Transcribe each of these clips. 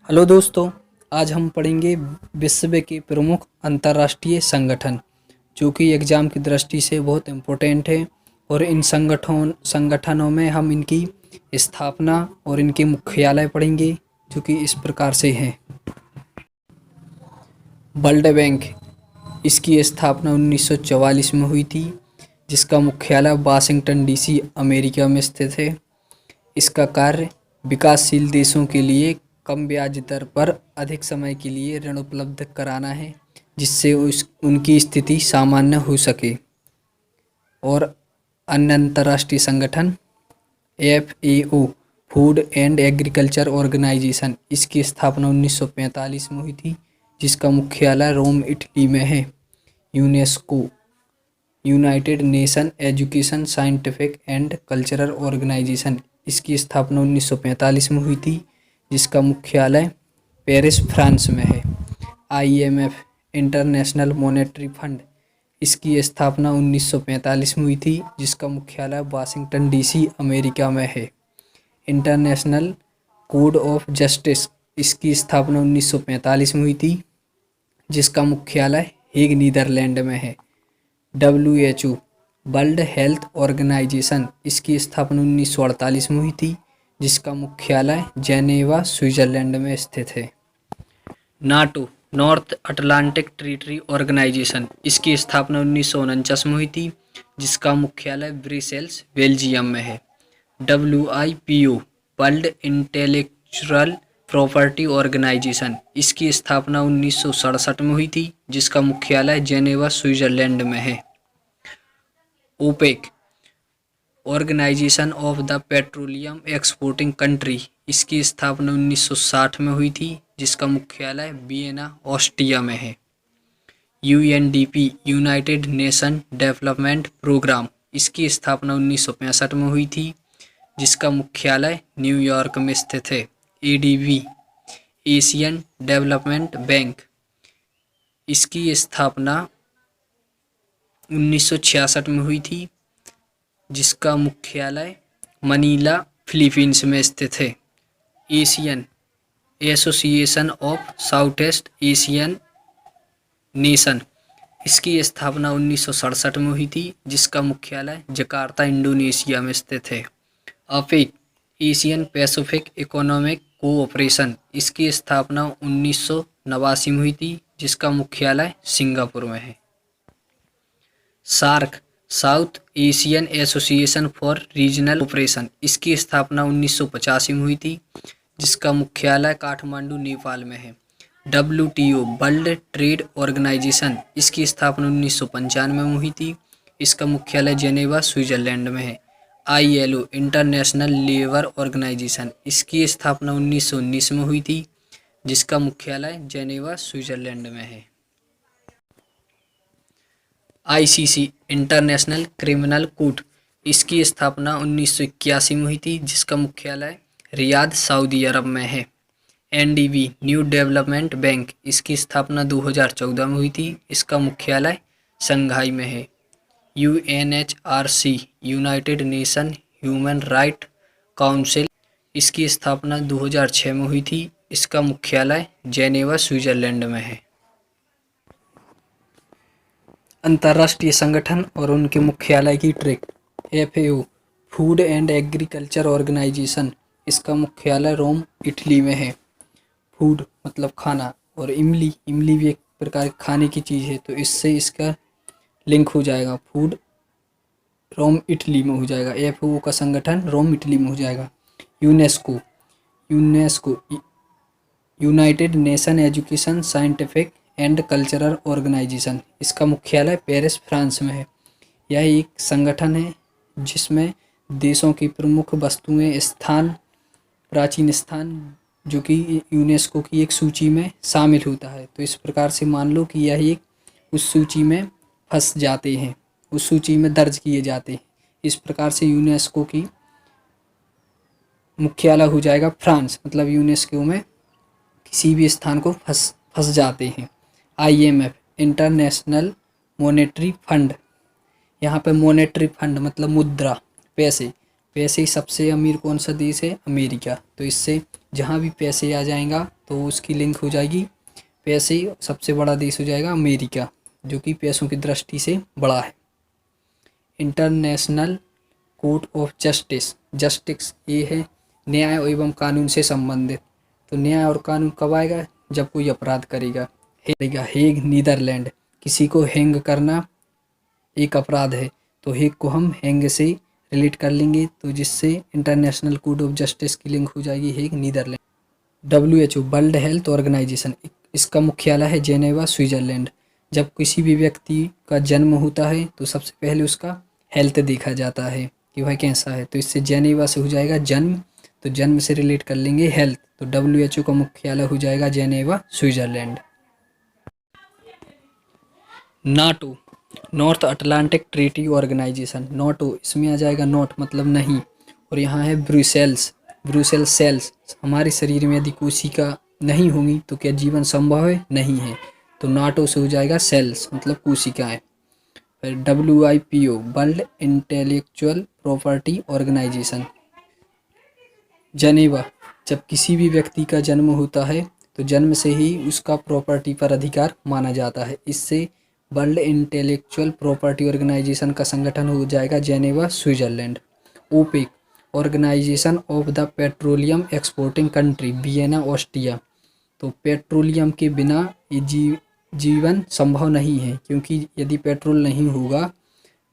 Hello दोस्तों, आज हम पढ़ेंगे विश्व के प्रमुख अंतर्राष्ट्रीय संगठन जो कि एग्ज़ाम की दृष्टि से बहुत इम्पोर्टेंट है। और इन संगठनों में हम इनकी स्थापना और इनके मुख्यालय पढ़ेंगे जो कि इस प्रकार से हैं। वर्ल्ड बैंक, इसकी स्थापना 1944 में हुई थी, जिसका मुख्यालय वाशिंगटन डीसी अमेरिका में स्थित है। इसका कार्य विकासशील देशों के लिए कम ब्याज दर पर अधिक समय के लिए ऋण उपलब्ध कराना है, जिससे उनकी स्थिति सामान्य हो सके। और अन्य अंतर्राष्ट्रीय संगठन FAO, Food and Agriculture Organisation, इसकी स्थापना 1945 में हुई थी, जिसका मुख्यालय रोम, इटली में है। UNESCO, United Nation Education, Scientific and Cultural Organisation, इसकी स्थापना 1945 में हुई थी, जिसका मुख्यालय पेरिस, फ्रांस में है। IMF, इंटरनेशनल मॉनेटरी फंड, इसकी स्थापना 1945 में हुई थी, जिसका मुख्यालय वाशिंगटन डीसी अमेरिका में है। इंटरनेशनल कोड ऑफ जस्टिस, इसकी स्थापना 1945 में हुई थी, जिसका मुख्यालय हेग, नीदरलैंड में है। WHO, वर्ल्ड हेल्थ ऑर्गेनाइजेशन, इसकी स्थापना 1948 में हुई थी, जिसका मुख्यालय जेनेवा, स्विट्जरलैंड में स्थित है। NATO, North Atlantic Treaty Organisation, इसकी स्थापना 1949 में हुई थी, जिसका मुख्यालय ब्रसेल्स, बेल्जियम में है। WIPO, world intellectual property Organisation, इसकी स्थापना 1967 में हुई थी, जिसका मुख्यालय जेनेवा, स्विट्जरलैंड में है। OPEC, Organisation of the Petroleum Exporting Country, इसकी स्थापना 1960 में हुई थी, जिसका मुख्यालय वियना, ऑस्ट्रिया में है। UNDP, United Nation Development Programme, इसकी स्थापना 1965 में हुई थी, जिसका मुख्यालय न्यूयॉर्क में स्थित है। ADB, एशियन डेवलपमेंट बैंक, इसकी स्थापना 1966 में हुई थी, जिसका मुख्यालय मनीला, फिलीपींस में स्थित है। Asian association of south east Asian nation, इसकी स्थापना 1967 में हुई थी, जिसका मुख्यालय जकार्ता, इंडोनेशिया में स्थित है। APEC, Asian Pacific economic cooperation, इसकी स्थापना 1989 में हुई थी, जिसका मुख्यालय सिंगापुर में है। SAARC, South Asian Association for Regional Cooperation, इसकी स्थापना 1985 में हुई थी, जिसका मुख्यालय काठमांडू, नेपाल में है। WTO, वर्ल्ड ट्रेड ऑर्गेनाइजेशन, इसकी स्थापना 1995 में हुई थी, इसका मुख्यालय जेनेवा, स्विट्जरलैंड में है। ILO, इंटरनेशनल लेबर ऑर्गेनाइजेशन, इसकी स्थापना 1919 में हुई थी, जिसका मुख्यालय जेनेवा, स्विट्जरलैंड में है। ICC, इंटरनेशनल क्रिमिनल कोर्ट, इसकी स्थापना 1981 में हुई थी, जिसका मुख्यालय रियाद, सऊदी अरब में है। NDB, न्यू डेवलपमेंट बैंक, इसकी स्थापना 2014 में हुई थी, इसका मुख्यालय शंघाई में है। UNHRC, United nation human right council, इसकी स्थापना 2006 में हुई थी, इसका मुख्यालय जेनेवा, स्विट्जरलैंड में है। अंतर्राष्ट्रीय संगठन और उनके मुख्यालय की track. FAO, Food and Agriculture Organisation, इसका मुख्यालय रोम, इटली में है। फूड मतलब खाना, और इमली, इमली भी एक प्रकार की खाने की चीज़ है, तो इससे इसका लिंक हो जाएगा, फूड रोम, इटली में हो जाएगा। FAO का संगठन रोम, इटली में हो जाएगा। UNESCO, UNESCO United Nation Education, Scientific and Cultural Organisation, इसका मुख्यालय पेरिस, फ्रांस में है। यह एक संगठन है जिसमें देशों की प्रमुख वस्तुएं, स्थान, प्राचीन स्थान, जो कि यूनेस्को की एक सूची में शामिल होता है। तो इस प्रकार से मान लो कि यह एक उस सूची में फंस जाते हैं, उस सूची में दर्ज किए जाते हैं। इस प्रकार से यूनेस्को की मुख्यालय हो जाएगा फ्रांस, मतलब यूनेस्को में किसी भी स्थान को फंस जाते हैं। IMF, इंटरनेशनल मॉनेटरी फंड, यहाँ पे मॉनेटरी फंड मतलब मुद्रा, पैसे। पैसे सबसे अमीर कौन सा देश है? अमेरिका। तो इससे जहाँ भी पैसे आ जाएगा तो उसकी लिंक हो जाएगी पैसे। सबसे बड़ा देश हो जाएगा अमेरिका, जो कि पैसों की दृष्टि से बड़ा है। International Court of justice, justice ये है न्याय एवं कानून से संबंधित। तो न्याय और कानून कब आएगा? जब कोई अपराध करेगा। हेग नीदरलैंड, किसी को हैंग करना एक अपराध है, तो हेग को हम हैंग से रिलेट कर लेंगे, तो जिससे इंटरनेशनल कोर्ट ऑफ जस्टिस की लिंक हो जाएगी Hague Netherlands. WHO World Health Organisation, इसका मुख्यालय है जेनेवा स्विट्जरलैंड। जब किसी भी व्यक्ति का जन्म होता है तो सबसे पहले उसका हेल्थ देखा जाता है कि वह कैसा है, तो इससे जेनेवा से हो जाएगा जन्म, तो जन्म से रिलेट कर लेंगे हेल्थ, तो WHO का मुख्यालय हो जाएगा Geneva Switzerland. NATO, North Atlantic Treaty Organisation, NATO इसमें आ जाएगा नॉट मतलब नहीं, और यहाँ है ब्रुसेल्स, ब्रुसेल्स सेल्स। हमारे शरीर में यदि कोशिका नहीं होंगी तो क्या जीवन संभव है? नहीं है, तो नाटो से हो जाएगा सेल्स मतलब कोशिकाएं। फिर WIPO world intellectual property organisation, Geneva, जब किसी भी व्यक्ति का जन्म होता है तो जन्म से ही उसका प्रॉपर्टी पर अधिकार माना जाता है, इससे वर्ल्ड इंटेलेक्चुअल प्रॉपर्टी ऑर्गेनाइजेशन का संगठन हो जाएगा Geneva Switzerland. OPEC, Organisation of the Petroleum Exporting Country, Vienna Austria. तो पेट्रोलियम के बिना ये जीवन संभव नहीं है, क्योंकि यदि पेट्रोल नहीं होगा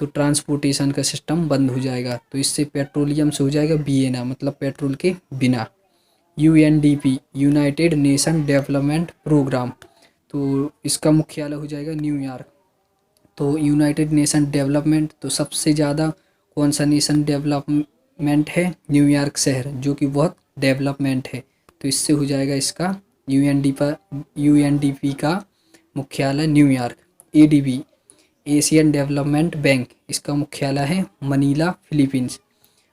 तो ट्रांसपोर्टेशन का सिस्टम बंद हो जाएगा, तो इससे पेट्रोलियम से हो जाएगा वियना मतलब पेट्रोल के बिना। UNDP United Nation Development Programme, तो इसका मुख्यालय हो जाएगा न्यूयॉर्क। तो यूनाइटेड नेशन डेवलपमेंट, तो सबसे ज़्यादा कौन सा नेशन डेवलपमेंट है? न्यूयॉर्क शहर, जो कि बहुत डेवलपमेंट है, तो इससे हो जाएगा इसका UNDP का मुख्यालय New York. ADB Asian development bank, इसका मुख्यालय है मनीला फिलीपींस।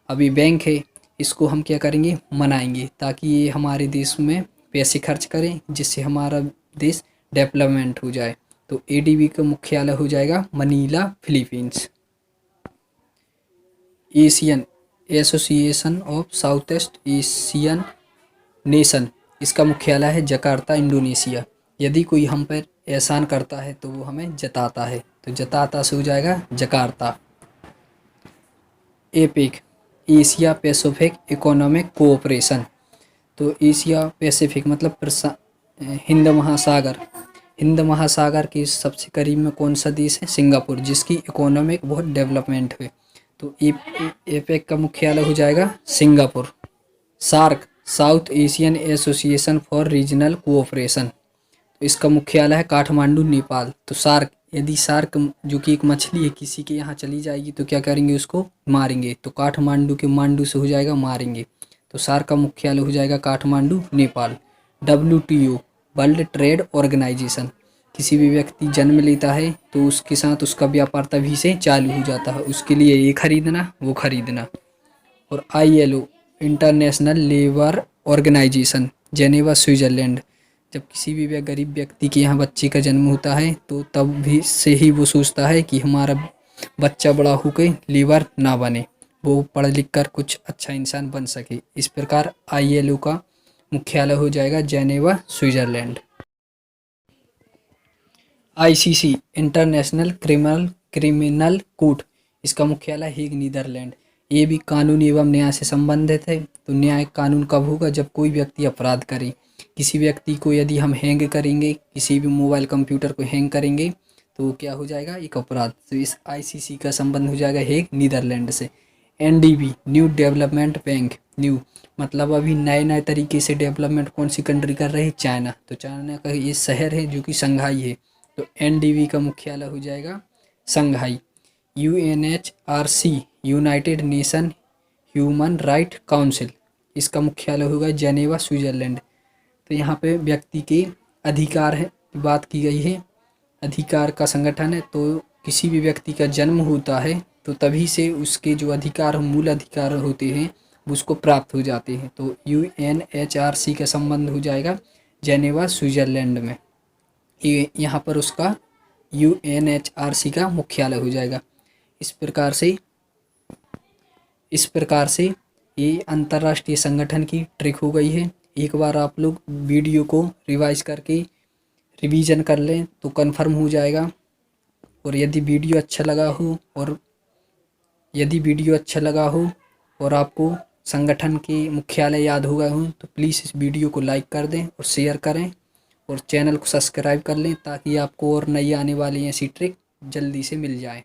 अभी बैंक है, इसको हम क्या करेंगे? मनाएंगे, ताकि ये हमारे देश में पैसे खर्च करें, जिससे हमारा देश डेवलपमेंट हो जाए। तो ADB का मुख्यालय हो जाएगा Manila Philippines. Asian association of south east Asian nation, इसका मुख्यालय है जकार्ता इंडोनेशिया। यदि कोई हम पर एहसान करता है तो वो हमें जताता है, तो जताता से हो जाएगा Jakarta. APEC Asia Pacific economic cooperation, तो एशिया पैसिफिक मतलब हिंद महासागर, हिंद महासागर के सबसे करीब में कौन सा देश है? सिंगापुर, जिसकी इकोनॉमिक बहुत डेवलपमेंट है, तो एपेक का मुख्यालय हो जाएगा Singapore. SAARC South Asian Association for Regional Cooperation, तो इसका मुख्यालय है काठमांडू नेपाल। तो सार्क, यदि सार्क जो कि एक मछली है किसी के यहाँ चली जाएगी तो क्या करेंगे? उसको मारेंगे, तो काठमांडू के मांडू से हो जाएगा मारेंगे, तो सार्क का मुख्यालय हो जाएगा Kathmandu Nepal. WTO World Trade Organisation, किसी भी व्यक्ति जन्म लेता है तो उसके साथ उसका व्यापार तभी से चालू हो जाता है, उसके लिए ये खरीदना वो खरीदना। और ILO International Labour Organisation, Geneva Switzerland, जब किसी भी गरीब व्यक्ति के यहाँ बच्चे का जन्म होता है तो तब भी से ही वो सोचता है कि हमारा बच्चा बड़ा होकर लेबर ना बने, वो पढ़ लिख कर कुछ अच्छा इंसान बन सके। इस प्रकार ILO का मुख्यालय हो जाएगा Geneva Switzerland. ICC international criminal court, इसका मुख्यालय हेग नीदरलैंड। ये भी कानून एवं न्याय से संबंधित है। तो न्याय कानून कब होगा? जब कोई व्यक्ति अपराध करे। किसी व्यक्ति को यदि हम हैंग करेंगे, किसी भी मोबाइल कंप्यूटर को हैंग करेंगे तो क्या हो जाएगा? एक अपराध। तो इस ICC का संबंध हो जाएगा हेग नीदरलैंड से। NDB new development bank, new मतलब अभी नए नए तरीके से डेवलपमेंट कौन सी कंट्री कर रही है? चाइना। तो चाइना का ये शहर है जो कि शंघाई है, तो NDB का मुख्यालय हो जाएगा Shanghai. UNHRC United nation human right council, इसका मुख्यालय होगा जेनेवा स्विट्जरलैंड। तो यहाँ पे व्यक्ति के अधिकार है बात की गई है, अधिकार का संगठन है। तो किसी भी व्यक्ति का जन्म होता है तो तभी से उसके जो अधिकार मूल अधिकार होते हैं वो उसको प्राप्त हो जाते हैं। तो UNHRC का संबंध हो जाएगा जेनेवा स्विट्जरलैंड में, ये यहाँ पर उसका UNHRC का मुख्यालय हो जाएगा। इस प्रकार से ये अंतर्राष्ट्रीय संगठन की ट्रिक हो गई है। एक बार आप लोग वीडियो को रिवाइज करके रिवीजन कर लें तो कंफर्म हो जाएगा। और यदि वीडियो अच्छा लगा हो और आपको संगठन के मुख्यालय याद हो गए हों तो प्लीज़ इस वीडियो को लाइक कर दें और शेयर करें और चैनल को सब्सक्राइब कर लें ताकि आपको और नई आने वाली ऐसी ट्रिक जल्दी से मिल जाए।